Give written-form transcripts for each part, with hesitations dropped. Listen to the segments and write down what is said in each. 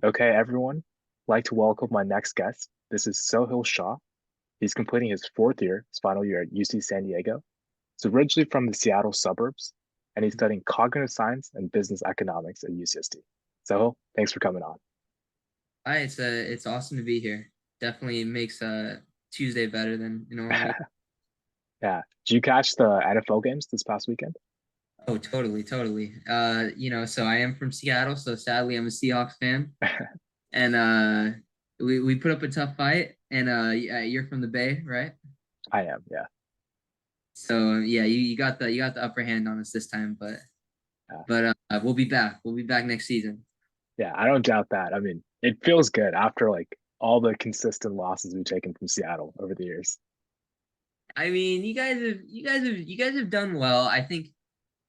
Okay, everyone. I'd like to welcome my next guest. This is Sohil Shah. He's completing his fourth year, his final year at UC San Diego. He's originally from the Seattle suburbs, and he's studying cognitive science and business economics at UCSD. Sohil, thanks for coming on. Hi, it's awesome to be here. Definitely makes Tuesday better than a normal week. Yeah. Did you catch the NFL games this past weekend? Oh, totally, totally. So I am from Seattle, so sadly I'm a Seahawks fan. And we put up a tough fight and yeah, you're from the Bay, right? I am, yeah. So yeah, you got the upper hand on us this time, but Yeah. we'll be back. We'll be back next season. Yeah, I don't doubt that. I mean, it feels good after like all the consistent losses we've taken from Seattle over the years. I mean, you guys have done well. I think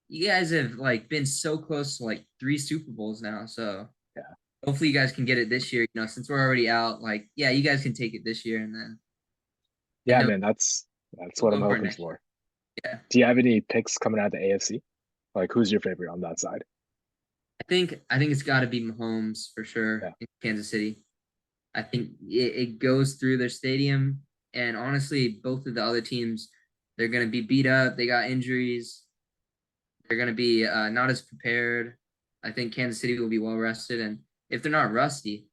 you guys have like been so close to like three Super Bowls now, so Yeah. hopefully you guys can get it this year. Since we're already out, like, yeah, you guys can take it this year, and then I Yeah, know man, that's we'll what I'm go for it hoping next for. year. Yeah, Do you have any picks coming out of the AFC? Like, who's your favorite on that side? I think it's got to be Mahomes for sure Yeah. in Kansas City. I think it goes through their stadium, and honestly, both of the other teams, they're gonna be beat up. They got injuries. They're gonna be not as prepared. I think Kansas City will be well rested, and if they're not rusty,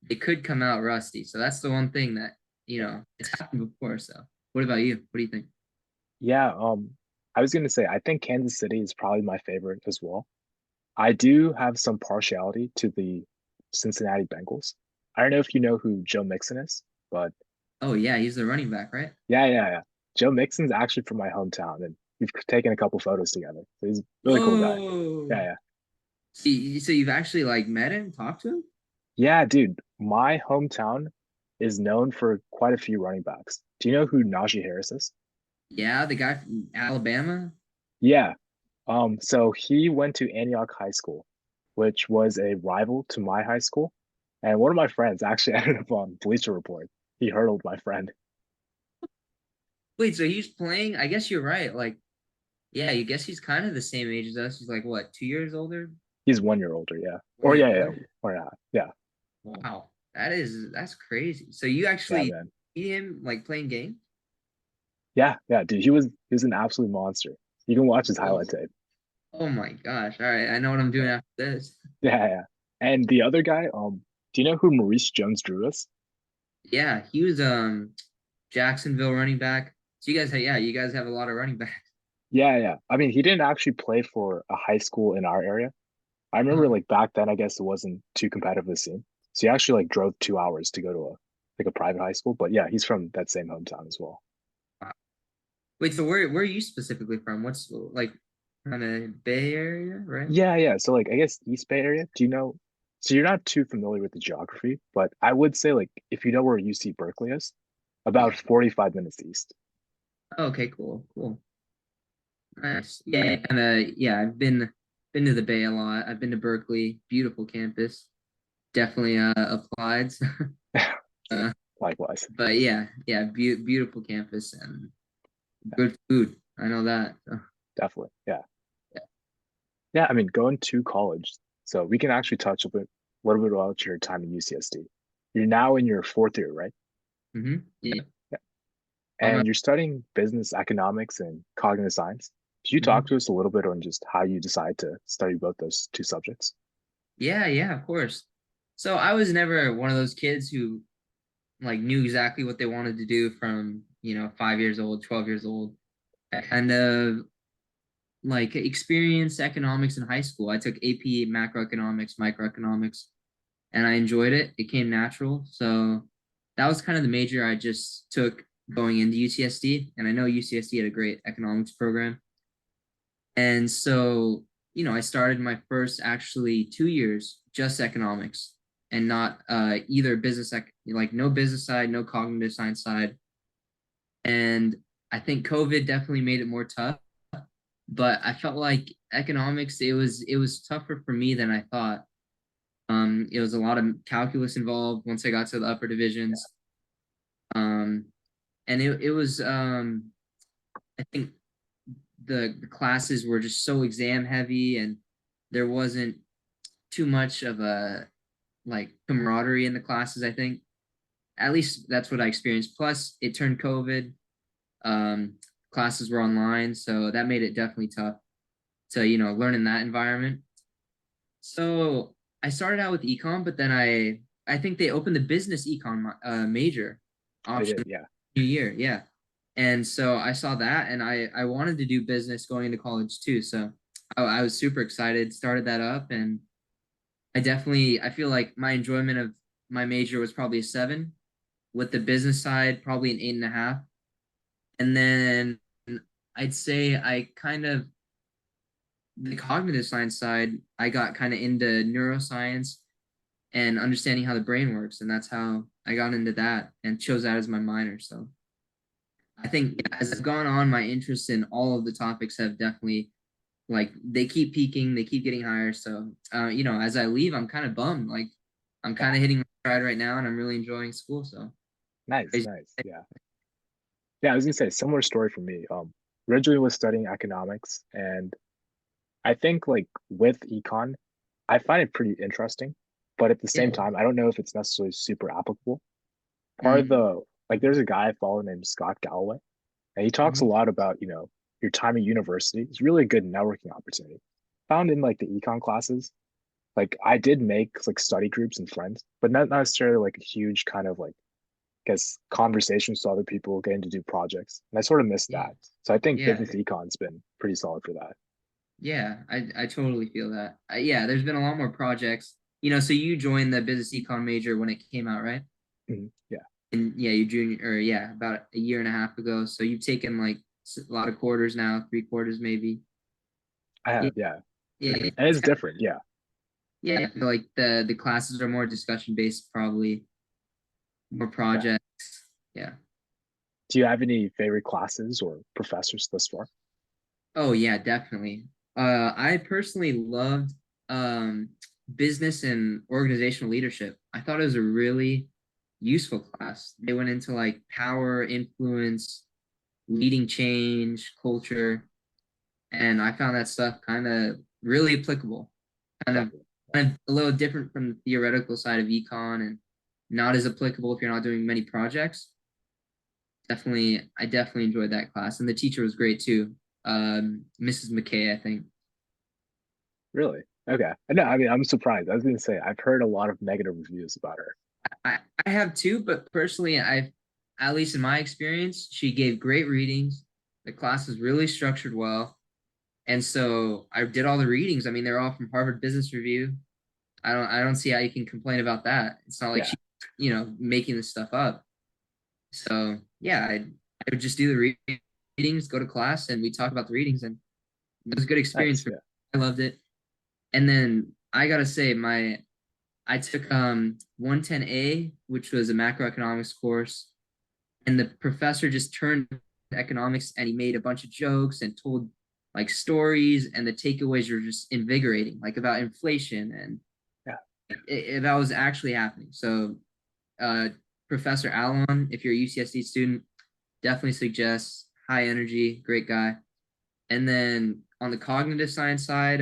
they could come out rusty. So that's the one thing that it's happened before. So, what about you? What do you think? Yeah, I was gonna say I think Kansas City is probably my favorite as well. I do have some partiality to the Cincinnati Bengals. I don't know if you know who Joe Mixon is, but Oh yeah, he's the running back, right? yeah. Joe Mixon's actually from my hometown, and we've taken a couple photos together. So he's a really cool guy. Whoa. Yeah. So you've actually like met him, talked to him? Yeah, dude, my hometown is known for quite a few running backs. Do you know who Najee Harris is? Yeah, the guy from Alabama. Yeah. So he went to Antioch High School, which was a rival to my high school. And one of my friends actually ended up on Bleacher Report. He hurdled my friend. Wait, so he's playing? I guess you're right. Like, yeah, you guess he's kind of the same age as us. He's like what, 2 years older? He's 1 year older, yeah. Or 1 year yeah, older. or not. Yeah. Wow, that's crazy. So you Yeah, actually man. see him like playing game? Yeah, dude. He was an absolute monster. You can watch his highlight Oh, tape. oh my gosh. All right, I know what I'm doing Yeah. after this. Yeah. And the other guy, do you know who Maurice Jones-Drew is? Yeah, he was Jacksonville running back. So you guys have a lot of running backs. Yeah. I mean, he didn't actually play for a high school in our area. I remember Uh-huh. like back then, I guess it wasn't too competitive a scene. So he actually like drove 2 hours to go to a private high school. But yeah, he's from that same hometown as well. Wow. Wait, so where are you specifically from? What's like kind of Bay Area, right? Yeah. So like I guess East Bay area. Do you know? So you're not too familiar with the geography, but I would say like if you know where UC Berkeley is, about Yeah. 45 minutes east. Okay, cool, cool. Nice. Yeah, and yeah, I've been to the Bay a lot. I've been to Berkeley, beautiful campus. Definitely applied. uh, Likewise, but yeah, beautiful campus and good food. I know that. So, definitely. Yeah. yeah. Yeah. I mean, going to college. So we can actually touch a little bit about your time in UCSD. You're now in your fourth year, right? Yeah. Yeah. I'm a, And you're studying business economics and cognitive science. Could you talk mhm. to us a little bit on just how you decide to study both those two subjects? Yeah, of course. So I was never one of those kids who like knew exactly what they wanted to do from 5 years old, 12 years old. I kind of like experienced economics in high school. I took AP macroeconomics, microeconomics, and I enjoyed it. It came natural. So that was kind of the major I just took going into UCSD. And I know UCSD had a great economics program. And so, I started my first actually 2 years just economics and not either like no business side, no cognitive science side. And I think COVID definitely made it more tough, but I felt like economics, it was tougher for me than I thought. It was a lot of calculus involved once I got to the upper divisions. Um, and it was I think the classes were just so exam heavy and there wasn't too much of a like camaraderie in the classes, I think. At least that's what I experienced. Plus, it turned COVID. Um, Classes were online, so that made it definitely tough to, learn in that environment. So I started out with econ, but then I think they opened the business econ major I option did, yeah. new year, yeah. And so I saw that, and I wanted to do business going into college too. So I was super excited, started that up, and I feel like my enjoyment of my major was probably a 7, with the business side probably an 8.5, and then I'd say I kind of the cognitive science side, I got kind of into neuroscience and understanding how the brain works. And that's how I got into that and chose that as my minor. So I think as I've gone on, my interest in all of the topics have definitely like they keep peaking, they keep getting higher. So as I leave, I'm kind of bummed. Like I'm Yeah. kind of hitting my stride right now and I'm really enjoying school. So Nice, nice. Yeah. Yeah, I was gonna say similar story for me. Originally was studying economics, and I think like with econ, I find it pretty interesting, but at the same yeah. time, I don't know if it's necessarily super applicable. Part of Mm-hmm. the like there's a guy I follow named Scott Galloway, and he talks a lot about, your time at university. It's really a good networking opportunity. Found in like the econ classes, like I did make like study groups and friends, but not necessarily like a huge kind of like guess conversations to other people, getting to do projects. And I sort of missed Yeah. that. So I think Yeah. business econ's been pretty solid for that. Yeah, I totally feel that. Yeah, there's been a lot more projects. So you joined the business econ major when it came out, right? Mhm. Yeah, And yeah, you junior or yeah, about a year and a half ago. So you've taken like a lot of quarters now, 3 quarters maybe. I Yeah, have. Yeah, yeah, and it's different. Yeah, yeah. I feel like the classes are more discussion based, probably more yeah. projects. Yeah. Do you have any favorite classes or professors thus far? Oh yeah, definitely. I personally loved um business and organizational leadership. I thought it was a really useful class. They went into like power, influence, leading change, culture, and I found that stuff kind of really applicable. Kind of Definitely. kind of a little different from the theoretical side of econ and not as applicable if you're not doing many projects. I definitely enjoyed that class, and the teacher was great too. Mrs. McKay, I think. Really? Okay. No, I mean, I'm surprised. I was going to say, I've heard a lot of negative reviews about her. I have too, but personally, at least in my experience, she gave great readings. The class was really structured well. And so I did all the readings. I mean, they're all from Harvard Business Review. I don't see how you can complain about that. It's not like Yeah. she, making this stuff up. So yeah, I would just do the readings, go to class, and we talk about the readings, and it was a good experience Nice. for me. Yeah. I loved it. And then I gotta say, I took 110A, which was a macroeconomics course, and the professor just turned economics and he made a bunch of jokes and told like stories, and the takeaways were just invigorating, like about inflation and Yeah. that was actually happening. So, uh, Professor Alon, if you're a UCSD student, definitely suggest. High energy, great guy. And then on the cognitive science side,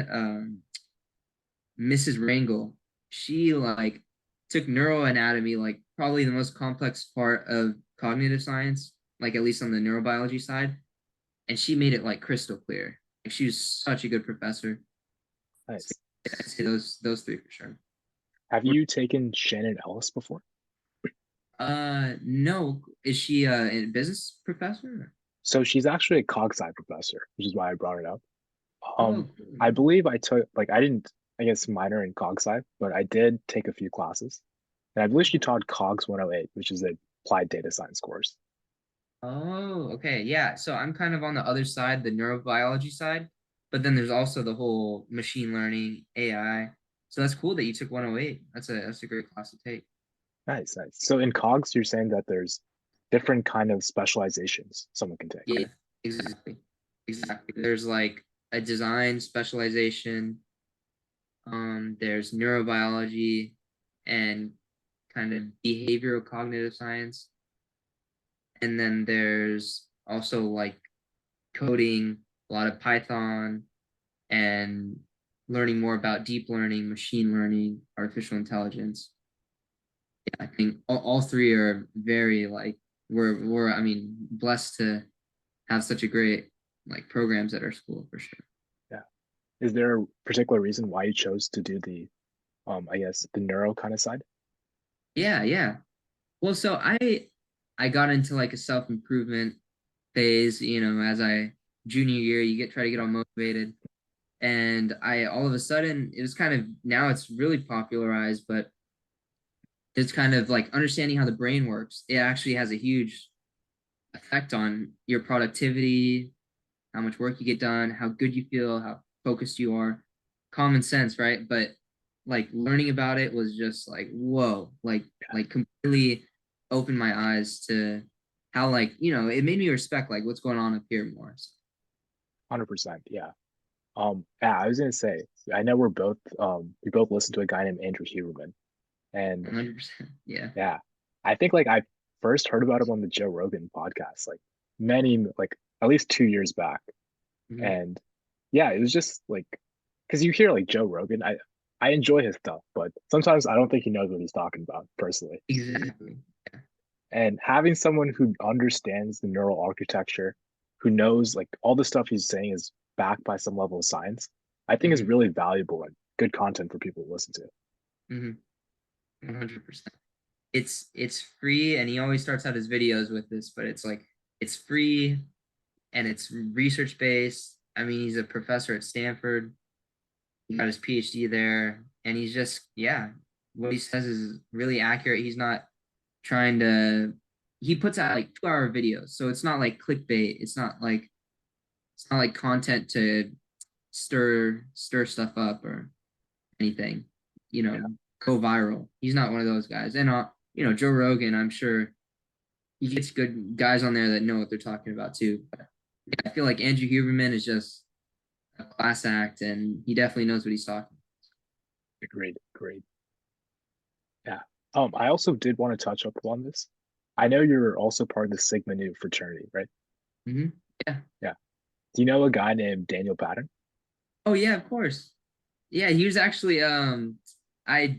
Mrs. Rangel, she like took neuroanatomy, like probably the most complex part of cognitive science, like at least on the neurobiology side, and she made it like crystal clear. Like she was such a good professor. So Nice. yeah, I'd say those three for sure. Have you taken Shannon Ellis before? No, is she a business professor? So she's actually a cog sci professor, which is why I brought it up. Oh, Um, cool. I believe I took like I didn't, I guess, minor in cog sci, but I did take a few classes. And I believe she taught Cogs 108, which is a applied data science course. Oh, okay. Yeah. So I'm kind of on the other side, the neurobiology side, but then there's also the whole machine learning, AI. So that's cool that you took 108. That's a great class to take. Nice, nice. So in Cogs, you're saying that there's different kind of specializations someone can take. Yeah, exactly. Exactly. There's like a design specialization, there's neurobiology and kind of behavioral cognitive science. And then there's also like coding, a lot of Python, and learning more about deep learning, machine learning, artificial intelligence. Yeah, I think all three are very like we're I mean blessed to have such a great like programs at our school for sure. Yeah. Is there a particular reason why you chose to do the I guess the neuro kind of side? Yeah, yeah. Well, so I got into like a self-improvement phase, as I junior year, you get try to get all motivated. And I all of a sudden it was kind of now it's really popularized, but it's kind of like understanding how the brain works. It actually has a huge effect on your productivity, how much work you get done, how good you feel, how focused you are. Common sense, right? But like learning about it was just like, whoa, like completely opened my eyes to how like, it made me respect like what's going on up here more. So, 100%. Yeah. Yeah, I was gonna say, I know we both listen to a guy named Andrew Huberman, and 100%. Yeah. yeah, I think like I first heard about him on the Joe Rogan podcast, like like at least 2 years back, Mhm. and yeah, it was just like because you hear like Joe Rogan, I enjoy his stuff, but sometimes I don't think he knows what he's talking about personally. Exactly. Yeah. And having someone who understands the neural architecture, who knows like all the stuff he's saying is backed by some level of science, I think is Hmm. really valuable and good content for people to listen to. Hmm. 100%. It's free, and he always starts out his videos with this, but it's like it's free and it's research based. I mean, he's a professor at Stanford. He got his PhD there, and he's just yeah, what he says is really accurate. He's not trying to. He puts out like 2 hour videos, so it's not like clickbait. It's not like content to stir stuff up or anything. You Yeah, know, go viral. He's not one of those guys. And Joe Rogan, I'm sure he gets good guys on there that know what they're talking about too. But yeah, I feel like Andrew Huberman is just a class act, and he definitely knows what he's talking. agreed, agreed. Yeah. I also did want to touch up on this. I know you're also part of the Sigma Nu fraternity, right? Hmm. Yeah. Yeah. Do you know a guy named Daniel Patton? Oh yeah, of course. Yeah, he was actually I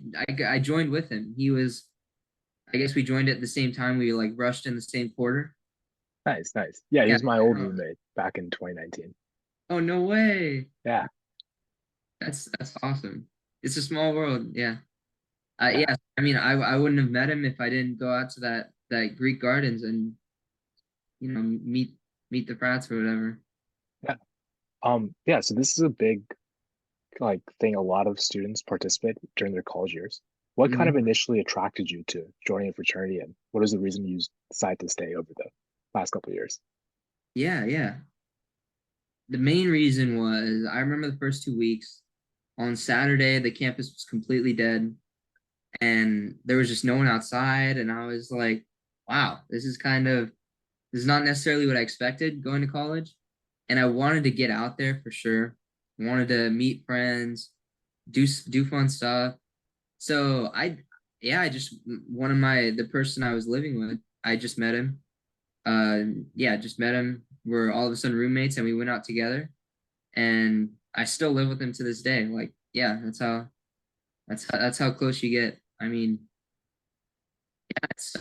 joined with him. He was I guess we joined at the same time. We like rushed in the same quarter. Nice, nice. Yeah, he Yeah. was my old roommate back in 2019. Oh no way. Yeah, That's awesome. It's a small world. Yeah. yeah, Yeah. I mean, I wouldn't have met him if I didn't go out to that Greek Gardens and meet the frats or whatever. yeah. Yeah, so this is a big like thing a lot of students participate during their college years. What kind of Hmm. initially attracted you to joining a fraternity, and what is the reason you decided to stay over the past couple of years? Yeah, yeah. The main reason was I remember the first 2 weeks. On Saturday, the campus was completely dead and there was just no one outside. And I was like, wow, this is not necessarily what I expected going to college. And I wanted to get out there for sure. I wanted to meet friends, do fun stuff. So yeah, I just the person I was living with, I just met him. Yeah, just met him. We're all of a sudden roommates, and we went out together. And I still live with him to this day. Like, yeah, that's how close you get. I mean, it's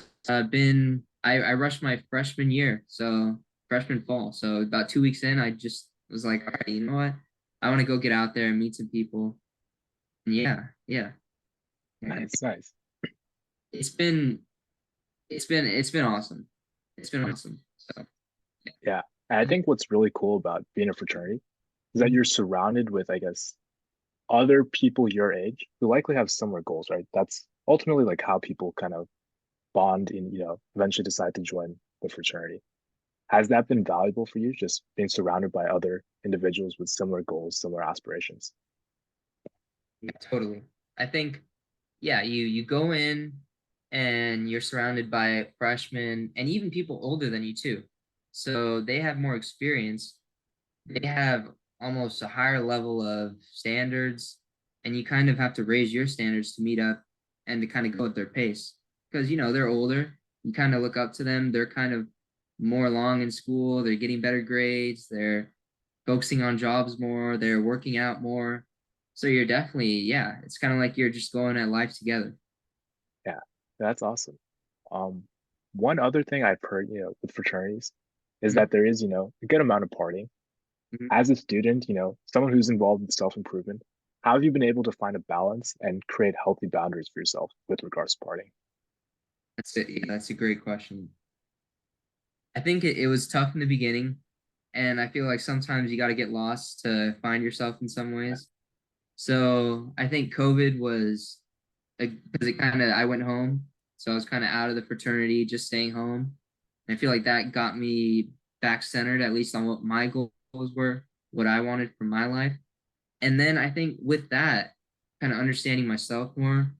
been I rushed my freshman year, so freshman fall. So about 2 weeks in, I just was like, all right, you know what? I want to go get out there and meet some people. And yeah, yeah, yeah. Nice, nice. It's been it's been awesome. It's been awesome. So Yeah. And I think what's really cool about being a fraternity is that yeah. you're surrounded with, I guess, other people your age who likely have similar goals, right? That's ultimately like how people kind of bond and, eventually decide to join the fraternity. Has that been valuable for you, just being surrounded by other individuals with similar goals, similar aspirations? Yeah, totally. I think, yeah, you go in and you're surrounded by freshmen and even people older than you too. So they have more experience. They have almost a higher level of standards, and you kind of have to raise your standards to meet up and to kind of go at their pace. Because they're older. You kind of look up to them. They're kind of more along in school. They're getting better grades. They're focusing on jobs more. They're working out more. So you're definitely, yeah, it's kind of like you're just going at life together. Yeah, that's awesome. Um, one other thing I've heard, with fraternities is Mhm. that there is, a good amount of partying. Mhm. As a student, someone who's involved in self-improvement, how have you been able to find a balance and create healthy boundaries for yourself with regards to partying? That's it. Yeah, that's a great question. I think it was tough in the beginning, and I feel like sometimes you got to get lost to find yourself in some ways. So I think COVID was because it kind of I went home, so I was kind of out of the fraternity, just staying home. And I feel like that got me back centered, at least on what my goals were, what I wanted from my life. And then I think with that, kind of understanding myself more,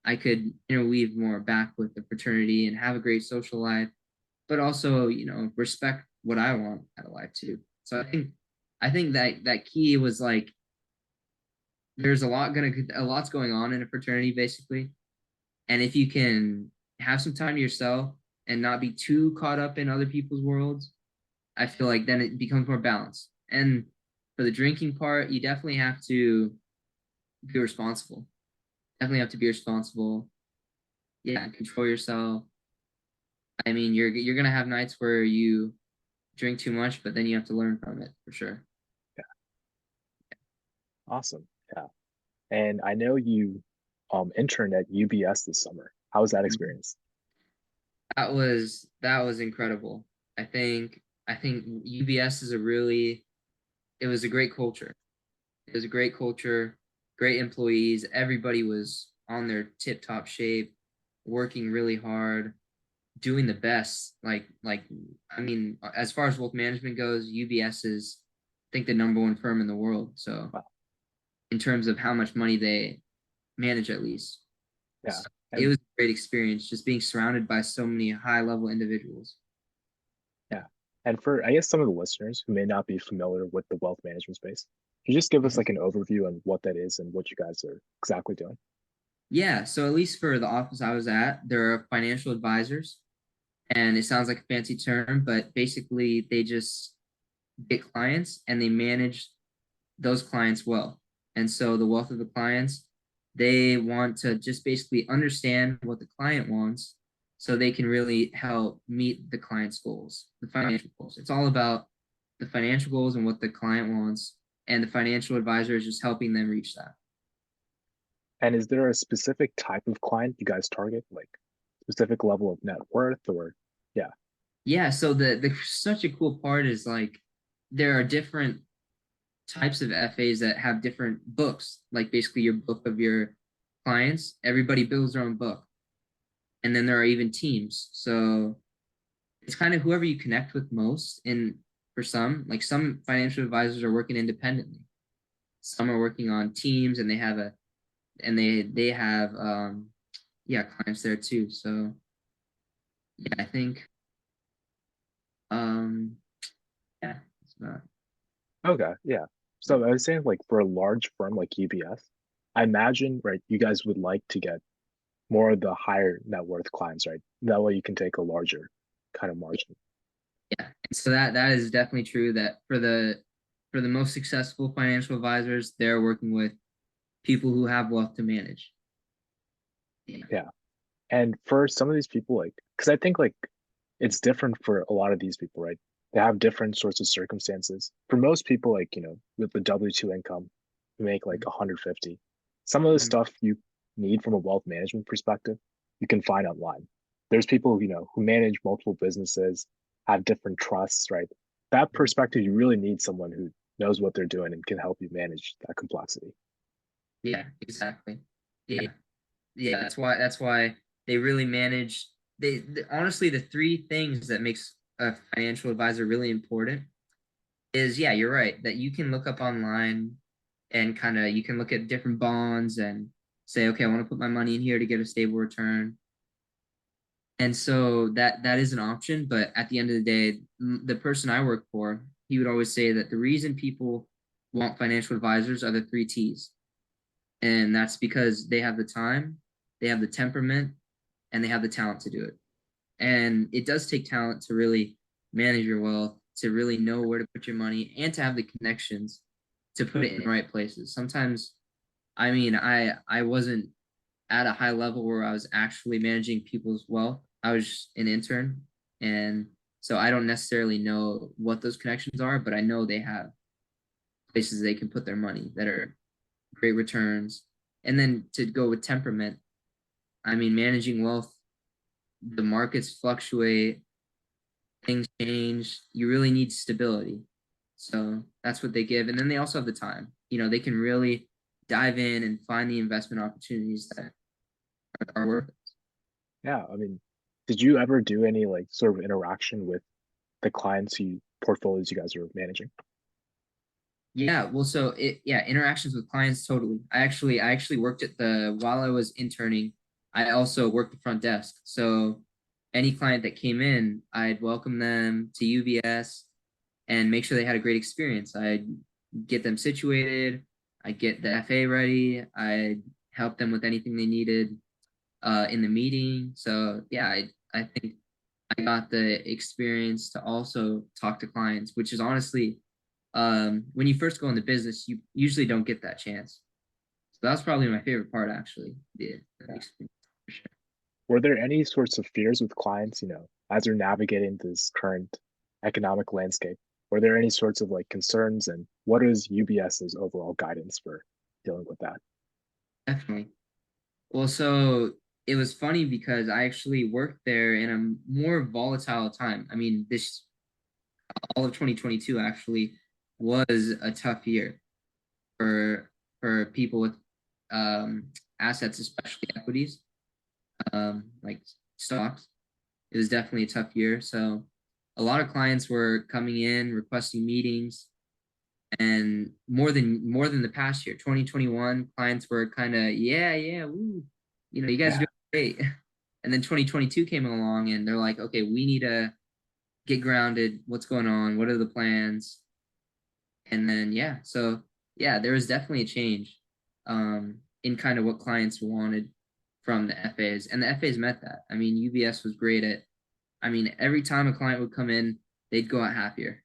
I could interweave more back with the fraternity and have a great social life, but also, respect what I want out of life too. So I think that key was like there's a lot's going on in a fraternity basically. And if you can have some time to yourself and not be too caught up in other people's worlds, I feel like then it becomes more balanced. And for the drinking part, you definitely have to be responsible. Definitely have to be responsible. Yeah, control yourself. I mean, you're gonna have nights where you drink too much, but then you have to learn from it for sure. Yeah, awesome. Yeah. And I know you interned at UBS this summer. How was that Mhm. experience? That was incredible. I think UBS is a really it was a great culture. It was a great culture, great employees. Everybody was on their tip top shape, working really hard, doing the best. Like I mean, as far as wealth management goes, UBS is I think the number one firm in the world. So Wow. in terms of how much money they manage at least. Yeah. So it And was a great experience just being surrounded by so many high level individuals. yeah. And for, I guess, some of the listeners who may not be familiar with the wealth management space, can you just give us Mhm. like an overview on what that is and what you guys are exactly doing? Yeah, so at least for the office I was at, there are financial advisors, and it sounds like a fancy term, but basically they just get clients and they manage those clients well. And so the wealth of the clients, they want to just basically understand what the client wants so they can really help meet the client's goals, the financial goals. It's all about the financial goals and what the client wants, and the financial advisor is just helping them reach that. And is there a specific type of client you guys target, like specific level of net worth or yeah, Yeah, so the such a cool part is like there are different types of FAs that have different books, like basically your book of your clients. Everybody builds their own book. And then there are even teams. So it's kind of whoever you connect with most. And for some, like some financial advisors are working independently. Some are working on teams and they have yeah, clients there too. So yeah, I think um yeah, it's not okay, yeah. So I was saying like for a large firm like UBS, I imagine, right, you guys would like to get more of the higher net worth clients, right? That way you can take a larger kind of margin. yeah. And so that is definitely true that for the most successful financial advisors, they're working with people who have wealth to manage. Yeah. Yeah. And for some of these people, like, because I think like it's different for a lot of these people, right? They have different sorts of circumstances. For most people, like, with the W-2 income, you make like 150. Some of the Mhm. stuff you need from a wealth management perspective, you can find online. There's people, who manage multiple businesses, have different trusts, right? That Mhm. perspective, you really need someone who knows what they're doing and can help you manage that complexity. Yeah, exactly. Yeah. Yeah, that's why they really manage honestly the three things that makes a financial advisor really important is yeah, you're right that you can look up online and kind of you can look at different bonds and say okay, I want to put my money in here to get a stable return. And so that is an option, but at the end of the day, the person I work for, he would always say that the reason people want financial advisors are the three T's. And that's because they have the time, they have the temperament, and they have the talent to do it. And it does take talent to really manage your wealth, to really know where to put your money, and to have the connections to put it in the right places. Sometimes I mean, I wasn't at a high level where I was actually managing people's wealth. I was just an intern, and so I don't necessarily know what those connections are, but I know they have places they can put their money that are great returns. And then to go with temperament, I mean, managing wealth, the markets fluctuate, things change. You really need stability. So that's what they give. And then they also have the time. They can really dive in and find the investment opportunities that are worth it. Yeah, I mean, did you ever do any like sort of interaction with the clients you portfolios you guys are managing? Yeah, well, so yeah, interactions with clients totally. I actually worked at the while I was interning, I also worked the front desk. So any client that came in, I'd welcome them to UBS and make sure they had a great experience. I'd get them situated, I'd get the FA ready, I'd help them with anything they needed in the meeting. So yeah, I think I got the experience to also talk to clients, which is honestly, when you first go into business, you usually don't get that chance. So that's probably my favorite part, actually. The Yeah. experience for sure. Were there any sorts of fears with clients, as you're navigating this current economic landscape? Were there any sorts of like concerns, and what is UBS's overall guidance for dealing with that? Definitely. Well, so it was funny because I actually worked there in a more volatile time. I mean, this all of 2022 actually was a tough year for people with assets, especially equities, like stocks. It was definitely a tough year. So a lot of clients were coming in requesting meetings, and more than the past year, 2021, clients were kind of yeah, woo, you guys are Yeah, doing great. And then 2022 came along, and they're like, okay, we need to get grounded. What's going on? What are the plans? And then yeah, so yeah, there was definitely a change in kind of what clients wanted from the FAs, and the FAs met that. I mean, UBS was great at. I mean, every time a client would come in, they'd go out happier.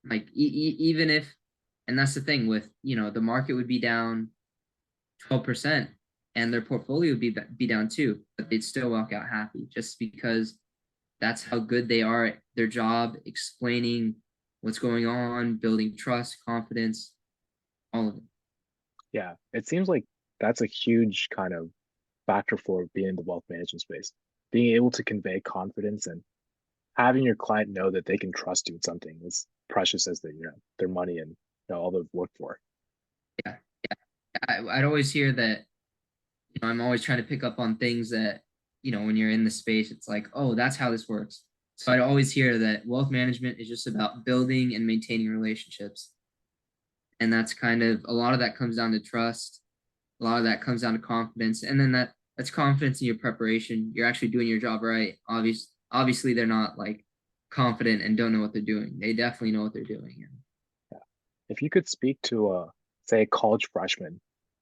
Like even if, and that's the thing with the market would be down 12%, and their portfolio would be down too, but they'd still walk out happy just because that's how good they are at their job, explaining what's going on, building trust, confidence, all of it. yeah. It seems like that's a huge kind of factor for being in the wealth management space. Being able to convey confidence and having your client know that they can trust you with something as precious as their money and all they've worked for. Yeah, I'd always hear that. I'm always trying to pick up on things that when you're in the space, it's like, oh, that's how this works. So I'd always hear that wealth management is just about building and maintaining relationships, and that's kind of a lot of that comes down to trust. A lot of that comes down to confidence, and then that's confidence in your preparation. You're actually doing your job right. Obviously, they're not like confident and don't know what they're doing. They definitely know what they're doing. If you could speak to say a college freshman,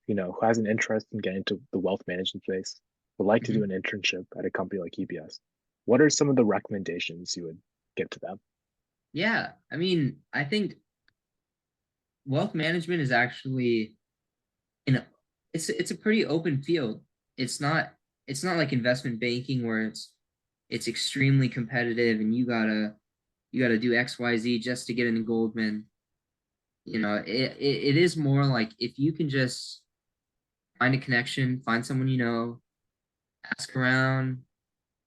who has an interest in getting into the wealth management space, would like to do Mhm. an internship at a company like UBS, what are some of the recommendations you would give to them? Yeah, I mean, I think wealth management is actually in a, it's a pretty open field. It's not it's not like investment banking where it's extremely competitive and you gotta do XYZ just to get into Goldman. It is more like if you can just find a connection, find someone ask around,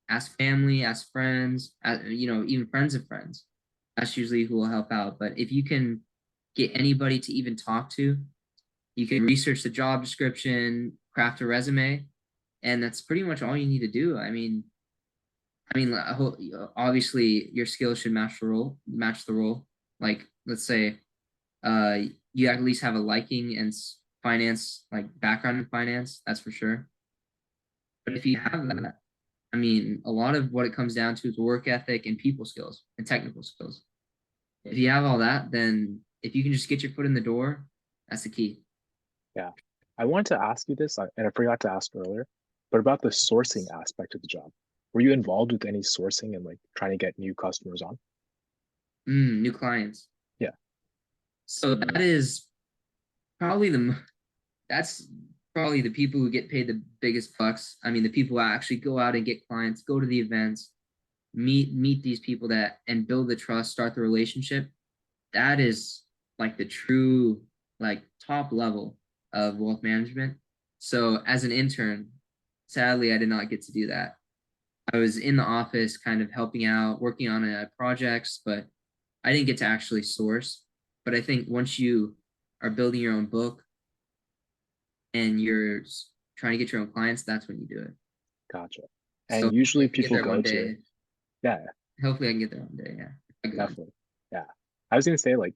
ask family, ask friends, even friends of friends. That's usually who will help out. But if you can get anybody to even talk to, you can research the job description, craft a resume, and that's pretty much all you need to do. I mean, obviously your skills should match the role. Match the role. Like, let's say, uh, you at least have a liking and finance, like background in finance. That's for sure. But if you have that, I mean, a lot of what it comes down to is work ethic and people skills and technical skills. If you have all that, then if you can just get your foot in the door, that's the key. Yeah. I wanted to ask you this, and I forgot to ask earlier, but about the sourcing aspect of the job. Were you involved with any sourcing and like trying to get new customers on? New clients. Yeah. So that is probably that's probably the people who get paid the biggest bucks. I mean, the people who actually go out and get clients, go to the events, meet these people that and build the trust, start the relationship. That is like the true like top level of wealth management. So as an intern, sadly, I did not get to do that. I was in the office kind of helping out, working on projects, but I didn't get to actually source. But I think once you are building your own book and you're trying to get your own clients, that's when you do it. Gotcha. So And I usually can get people there go one to, day. yeah, Hopefully I can get there one day. Yeah. I go. definitely. Yeah. I was gonna say like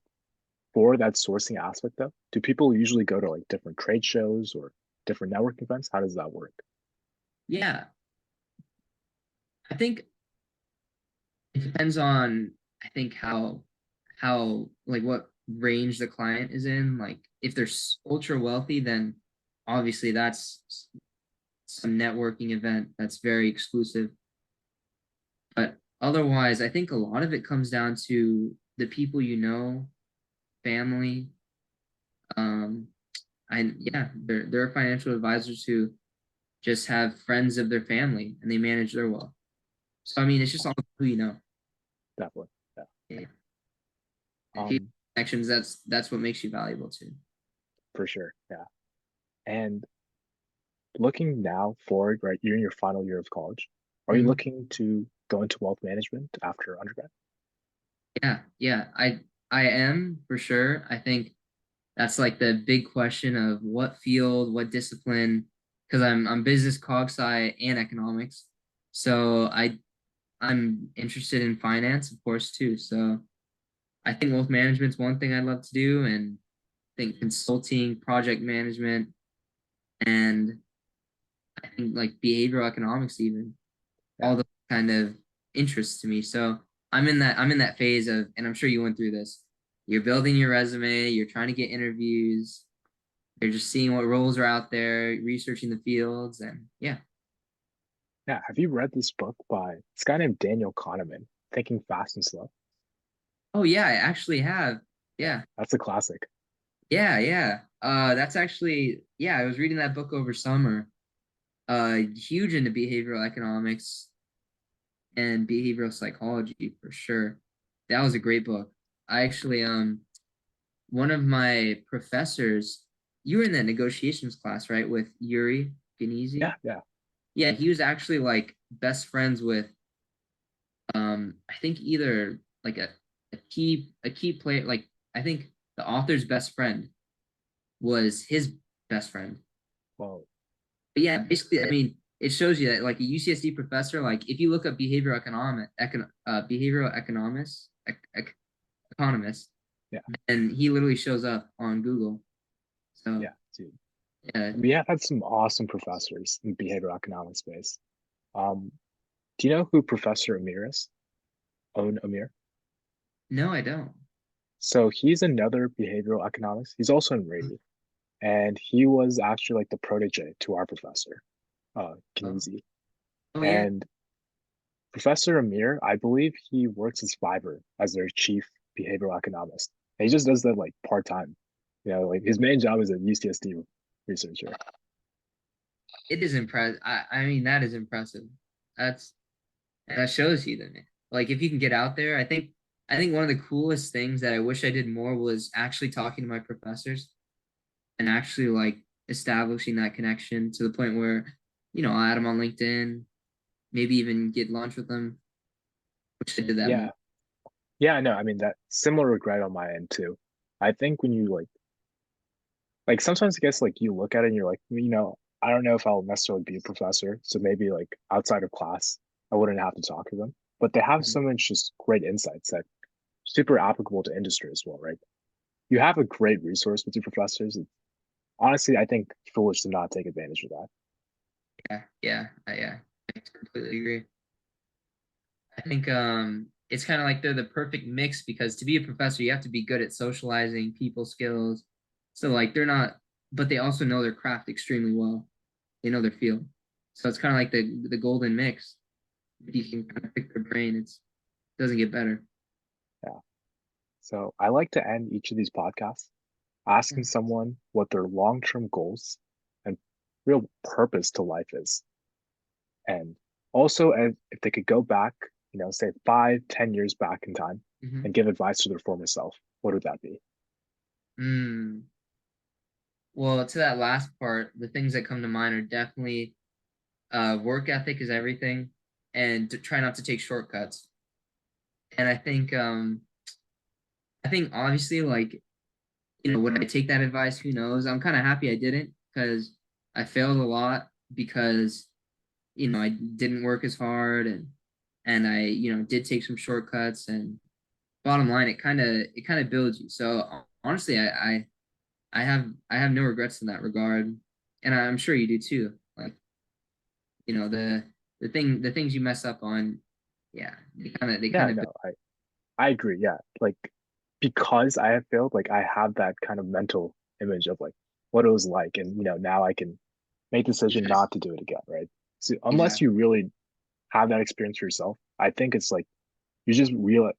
for that sourcing aspect though, do people usually go to like different trade shows or different networking events? How does that work? Yeah. I think it depends on I think how like what range the client is in. Like if they're ultra wealthy, then obviously that's some networking event that's very exclusive. But otherwise, I think a lot of it comes down to the people you know, family. Um, and yeah, there are financial advisors who just have friends of their family and they manage their wealth. So I mean, it's just all who you know. Definitely. Yeah. Yeah. If you Um, have connections, that's what makes you valuable too. for sure. Yeah. And looking now forward, right? You're in your final year of college. Are you Mhm. looking to go into wealth management after undergrad? Yeah, yeah, I am for sure. I think that's like the big question of what field, what discipline, because I'm business cog sci and economics. So I'm interested in finance, of course, too. So I think wealth management's one thing I'd love to do, and I think consulting, project management, and I think like behavioral economics even Yeah. all the kind of interests to me. So I'm in that phase of, and I'm sure you went through this. You're building your resume, you're trying to get interviews, you're just seeing what roles are out there, researching the fields, and yeah. Yeah. Have you read this book by this guy named Daniel Kahneman, Thinking Fast and Slow? Oh yeah, I actually have. Yeah. Yeah. That's a classic. Yeah, yeah. That's actually, yeah, I was reading that book over summer. Huge into behavioral economics and behavioral psychology for sure. That was a great book. I actually one of my professors, you were in that negotiations class, right, with Yuri Yeah. Genizi? Yeah. Yeah, he was actually like best friends with I think either like a key player, like I think the author's best friend was his best friend. Well, But yeah, basically, I mean, it shows you that like a UCSD professor, like if you look up behavioral economists, economist, yeah. and he literally shows up on Google. So Yeah. Dude. yeah, We have had some awesome professors in behavioral economics space. Um, do you know who Professor Amir is? Own Amir? no, I don't. So he's another behavioral economist. He's also in Rady. And he was actually like the protege to our professor, Oh, Knizi. oh yeah. And Professor Amir, I believe he works as Fiverr as their chief behavioral economist. And he just does that like part time. You know, like his main job is a UCSD researcher. It is impressive. I mean, that is impressive. That's that shows you that like if you can get out there, I think one of the coolest things that I wish I did more was actually talking to my professors and actually like establishing that connection to the point where, I'll add them on LinkedIn, maybe even get lunch with them. Wish I did that more. Yeah. Yeah, no, I mean that similar regret on my end too. I think when you like sometimes I guess like you look at it and you're like, I don't know if I'll necessarily be a professor. So maybe like outside of class, I wouldn't have to talk to them. But they have so much just great insights that super applicable to industry as well, right? You have a great resource with your professors. Honestly, I think foolish to not take advantage of that. Yeah, yeah, yeah. I completely agree. I think it's kind of like they're the perfect mix because to be a professor, you have to be good at socializing, people skills. So like they're not, but they also know their craft extremely well. They know their field. So it's kind of like the golden mix. If you can kind of pick their brain, it doesn't get better. Yeah. So I like to end each of these podcasts asking someone what their long-term goals and real purpose to life is. And also, if they could go back, say 5, 10 years back in time Mm-hmm. and give advice to their former self, what would that be? Mm. Well, to that last part, the things that come to mind are definitely work ethic is everything, and to try not to take shortcuts. And I think obviously, like, would I take that advice? Who knows? I'm kind of happy I didn't, because I failed a lot because I didn't work as hard, and I did take some shortcuts, and bottom line, it kind of builds you. So honestly, I have no regrets in that regard, and I'm sure you do too. Like, the things you mess up on, yeah, they Yeah, kind of no, I agree. Yeah. Like because I have failed, like I have that kind of mental image of like what it was like. And now I can make the decision not to do it again, right? So unless you exactly. really have that experience for yourself, I think it's like you just real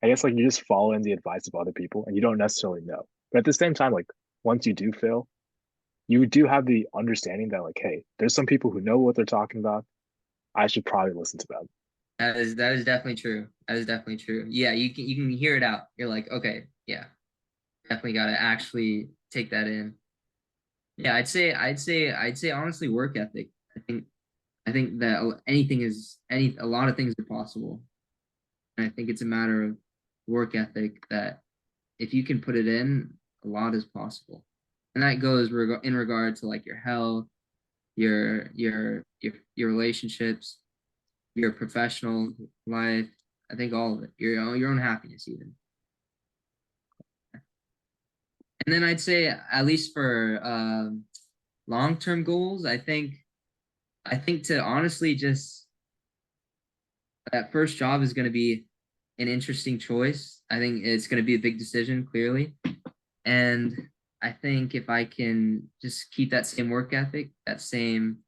I guess like you just follow in the advice of other people and you don't necessarily know. But at the same time, like once you do fail, you do have the understanding that like, hey, there's some people who know what they're talking about. I should probably listen to them. That is definitely true. That is definitely true. Yeah, you can hear it out. You're like, okay, yeah, definitely got to actually take that in. Yeah, I'd say honestly work ethic. I think that a lot of things are possible. And I think it's a matter of work ethic that if you can put it in, a lot is possible. And that goes in regard to like your health, your relationships, your professional life. I think all of it. Your own happiness even. And then I'd say at least for long-term goals, I think to honestly just that first job is going to be an interesting choice. I think it's going to be a big decision, clearly. And I think if I can just keep that same work ethic, that same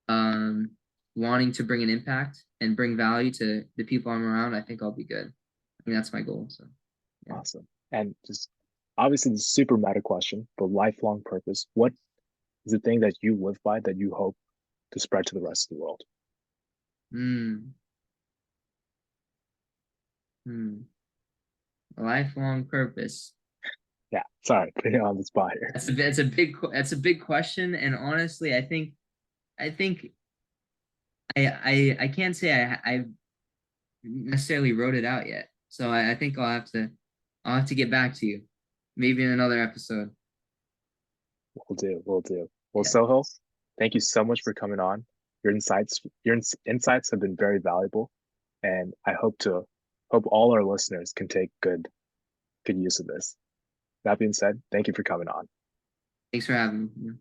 um, wanting to bring an impact and bring value to the people I'm around, I think I'll be good. I think that's my goal. So, yeah. Awesome. And just obviously the super meta question, but lifelong purpose. What is the thing that you live by that you hope to spread to the rest of the world? Hmm. Hmm. Lifelong purpose. Yeah, sorry, putting it on the spot here. That's a big question, and honestly, I think I can't say I necessarily wrote it out yet. So I think I'll have to get back to you, maybe in another episode. We'll do, we'll do. Well, Yeah. Sohil, thank you so much for coming on. Your insights have been very valuable, and I hope all our listeners can take good use of this. That being said, thank you for coming on. Thanks for having me.